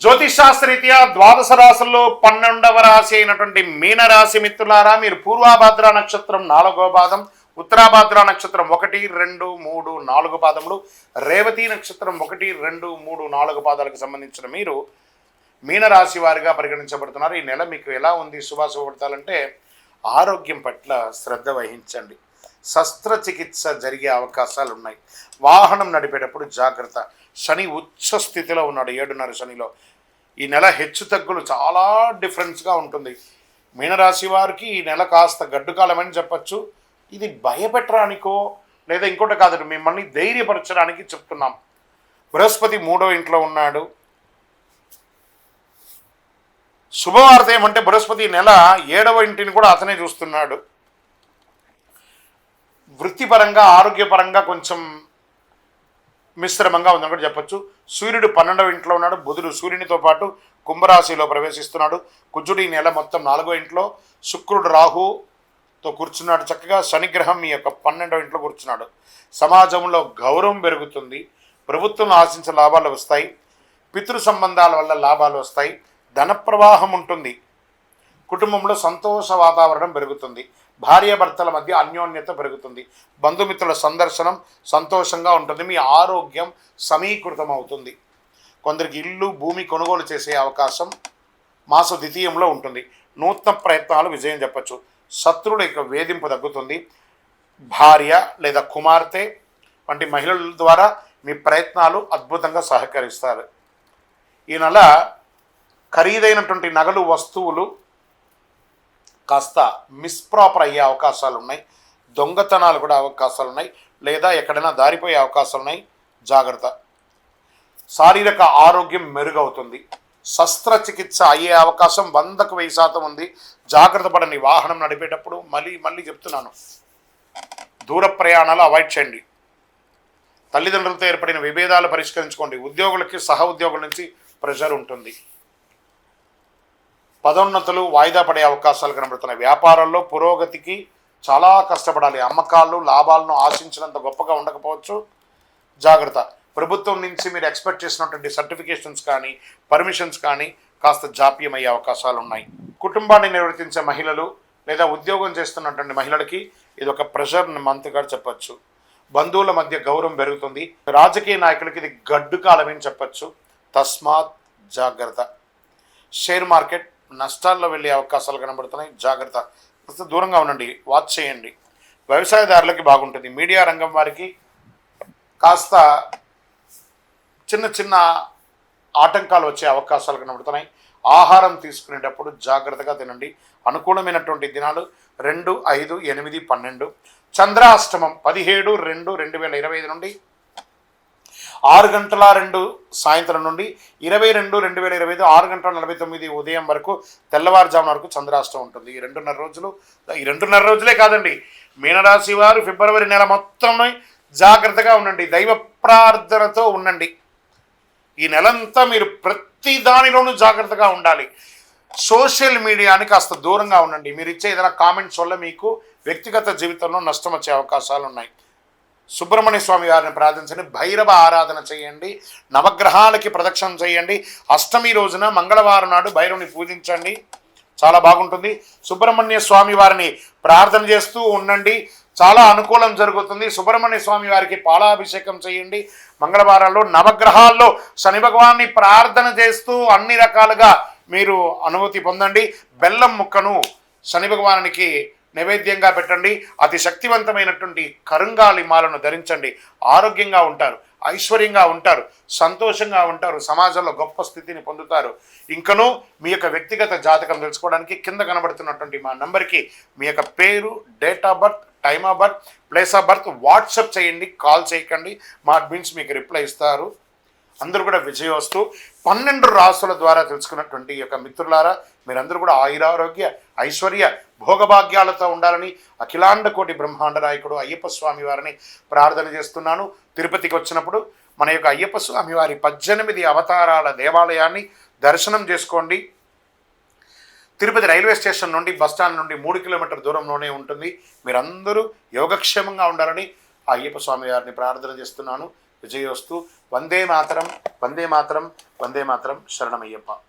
జ్యోతిషాస్త్రరీత్యా ద్వాదశ రాశుల్లో 12వ రాశి అయినటువంటి మీనరాశి మిత్రులారా, మీరు పూర్వాభాద్ర నక్షత్రం 4వ పాదం, ఉత్తరాభాద్ర నక్షత్రం 1, 2, 3, 4 పాదములు, రేవతి నక్షత్రం 1, 2, 3, 4 పాదాలకు సంబంధించిన మీరు మీనరాశి వారిగా పరిగణించబడుతున్నారు. ఈ నెల మీకు ఎలా ఉంది? శుభాశుభపడతాలంటే ఆరోగ్యం పట్ల శ్రద్ధ వహించండి. శస్త్రచికిత్స జరిగే అవకాశాలు ఉన్నాయి. వాహనం నడిపేటప్పుడు జాగ్రత్త. శని ఉచ్చ స్థితిలో ఉన్నాడు, 7.5 శనిలో. ఈ నెల హెచ్చు తగ్గులు చాలా డిఫరెన్స్గా ఉంటుంది. మీనరాశి వారికి ఈ నెల కాస్త గడ్డుకాలమని చెప్పచ్చు. ఇది భయపెట్టడానికో లేదా ఇంకోటి కాదు, మిమ్మల్ని ధైర్యపరచడానికి చెప్తున్నాం. బృహస్పతి 3వ ఇంట్లో ఉన్నాడు. శుభవార్త ఏమంటే బృహస్పతి నెల 7వ ఇంటిని కూడా అతనే చూస్తున్నాడు. వృత్తిపరంగా ఆరోగ్యపరంగా కొంచెం మిశ్రమంగా ఉందని కూడా చెప్పచ్చు. సూర్యుడు 12వ ఇంట్లో ఉన్నాడు. బుధుడు సూర్యునితో పాటు కుంభరాశిలో ప్రవేశిస్తున్నాడు. కుజుడు ఈ నెల మొత్తం 4వ ఇంట్లో, శుక్రుడు రాహుతో కూర్చున్నాడు. చక్కగా శనిగ్రహం మీ యొక్క 12వ ఇంట్లో కూర్చున్నాడు. సమాజంలో గౌరవం పెరుగుతుంది. ప్రభుత్వం ఆశించిన లాభాలు వస్తాయి. పితృ సంబంధాల వల్ల లాభాలు వస్తాయి. ధన ప్రవాహం ఉంటుంది. కుటుంబంలో సంతోష వాతావరణం పెరుగుతుంది. భార్యాభర్తల మధ్య అన్యోన్యత పెరుగుతుంది. బంధుమిత్రుల సందర్శనం సంతోషంగా ఉంటుంది. మీ ఆరోగ్యం సమీకృతం అవుతుంది. కొందరికి ఇల్లు భూమి కొనుగోలు చేసే అవకాశం మాస ద్వితీయంలో ఉంటుంది. నూతన ప్రయత్నాలు విజయం చెప్పచ్చు. శత్రువుల యొక్క వేధింపు తగ్గుతుంది. భార్య లేదా కుమార్తె వంటి మహిళల ద్వారా మీ ప్రయత్నాలు అద్భుతంగా సహకరిస్తారు. ఈ నెల ఖరీదైనటువంటి నగలు వస్తువులు కాస్త మిస్ప్రాపర్ అయ్యే అవకాశాలు ఉన్నాయి. దొంగతనాలు కూడా అవకాశాలు ఉన్నాయి. లేదా ఎక్కడైనా దారిపోయే అవకాశాలు ఉన్నాయి. జాగ్రత్త. శారీరక ఆరోగ్యం మెరుగవుతుంది. శస్త్రచికిత్స అయ్యే అవకాశం 100కు 1000% ఉంది. జాగ్రత్త పడండి. వాహనం నడిపేటప్పుడు మళ్ళీ చెప్తున్నాను, దూర ప్రయాణాలు అవాయిడ్ చేయండి. తల్లిదండ్రులతో ఏర్పడిన విభేదాలు పరిష్కరించుకోండి. ఉద్యోగులకి సహ ఉద్యోగుల నుంచి ప్రెషర్ ఉంటుంది. పదోన్నతులు వాయిదా పడే అవకాశాలు కనబడుతున్నాయి. వ్యాపారాల్లో పురోగతికి చాలా కష్టపడాలి. అమ్మకాలు లాభాలను ఆశించినంత గొప్పగా ఉండకపోవచ్చు. జాగ్రత్త. ప్రభుత్వం నుంచి మీరు ఎక్స్పెక్ట్ చేసినటువంటి సర్టిఫికేషన్స్ కానీ పర్మిషన్స్ కానీ కాస్త జాప్యం అయ్యే అవకాశాలు ఉన్నాయి. కుటుంబాన్ని నిర్వర్తించే మహిళలు లేదా ఉద్యోగం చేస్తున్నటువంటి మహిళలకి ఇది ఒక ప్రెషర్ మంత్గా చెప్పచ్చు. బంధువుల మధ్య గౌరవం పెరుగుతుంది. రాజకీయ నాయకులకి ఇది గడ్డు కాలమని చెప్పచ్చు. తస్మాత్ జాగ్రత్త. షేర్ మార్కెట్ నష్టాల్లో వెళ్ళే అవకాశాలు కనబడుతున్నాయి. జాగ్రత్త. దూరంగా ఉండండి. వాచ్ చేయండి. వ్యవసాయదారులకి బాగుంటుంది. మీడియా రంగం వారికి కాస్త చిన్న ఆటంకాలు వచ్చే అవకాశాలు కనబడుతున్నాయి. ఆహారం తీసుకునేటప్పుడు జాగ్రత్తగా తినండి. అనుకూలమైనటువంటి దినాలు 2, 5, 8, 12. చంద్రాష్టమం 17/2/2025 నుండి 6:02 సాయంత్రం నుండి 22/2/2025 6:49 ఉదయం వరకు తెల్లవారుజామున వరకు చంద్రాష్టమం ఉంటుంది. ఈ 2.5 రోజులే కాదండి. మీనరాశి వారు ఫిబ్రవరి నెల మొత్తం జాగ్రత్తగా ఉండండి. దైవ ప్రార్థనతో ఉండండి. ఈ నెలంతా మీరు ప్రతి దానిలోనూ జాగ్రత్తగా ఉండాలి. సోషల్ మీడియాని కాస్త దూరంగా ఉండండి. మీరు ఇచ్చే ఏదైనా కామెంట్స్ వల్ల మీకు వ్యక్తిగత జీవితంలో నష్టం వచ్చే అవకాశాలు ఉన్నాయి. సుబ్రహ్మణ్య స్వామి వారిని ప్రార్థించండి. భైరవ ఆరాధన చేయండి. నవగ్రహాలకి ప్రదక్షిణం చేయండి. అష్టమి రోజున మంగళవారం నాడు భైరవుని పూజించండి. చాలా బాగుంటుంది. సుబ్రహ్మణ్య స్వామి వారిని ప్రార్థన చేస్తూ ఉండండి. చాలా అనుకూలం జరుగుతుంది. సుబ్రహ్మణ్య స్వామి వారికి పాలాభిషేకం చేయండి. మంగళవారాల్లో నవగ్రహాల్లో శని భగవాన్ని ప్రార్థన చేస్తూ అన్ని రకాలుగా మీరు అనుభూతి పొందండి. బెల్లం ముక్కను శని భగవానికి నైవేద్యంగా పెట్టండి. అతి శక్తివంతమైనటువంటి కరుంగాలి మాలను ధరించండి. ఆరోగ్యంగా ఉంటారు, ఐశ్వర్యంగా ఉంటారు, సంతోషంగా ఉంటారు, సమాజంలో గొప్ప స్థితిని పొందుతారు. ఇంకనూ మీ యొక్క వ్యక్తిగత జాతకం తెలుసుకోవడానికి కింద కనబడుతున్నటువంటి మా నంబర్కి మీ యొక్క పేరు, date of birth, time of birth, place of birth WhatsApp చేయండి. కాల్ చేయకండి. మా అడ్మిన్స్ మీకు రిప్లై ఇస్తారు. అందరూ కూడా విజయోస్తు. 12 రాసుల ద్వారా తెలుసుకున్నటువంటి యొక్క మిత్రులారా, మీరందరూ కూడా ఆయురారోగ్య ఐశ్వర్య భోగభాగ్యాలతో ఉండాలని అఖిలాండ కోటి బ్రహ్మాండ నాయకుడు అయ్యప్ప స్వామి వారిని ప్రార్థన చేస్తున్నాను. తిరుపతికి వచ్చినప్పుడు మన యొక్క అయ్యప్ప స్వామి వారి 18 అవతారాల దేవాలయాన్ని దర్శనం చేసుకోండి. తిరుపతి రైల్వే స్టేషన్ నుండి బస్టాండ్ నుండి 3 కిలోమీటర్ల దూరంలోనే ఉంటుంది. మీరందరూ యోగక్షేమంగా ఉండాలని అయ్యప్ప స్వామి వారిని ప్రార్థన చేస్తున్నాను. విజయోస్తు. వందే మాతరం, వందే మాతరం, వందే మాతరం. శరణమయ్యప్ప.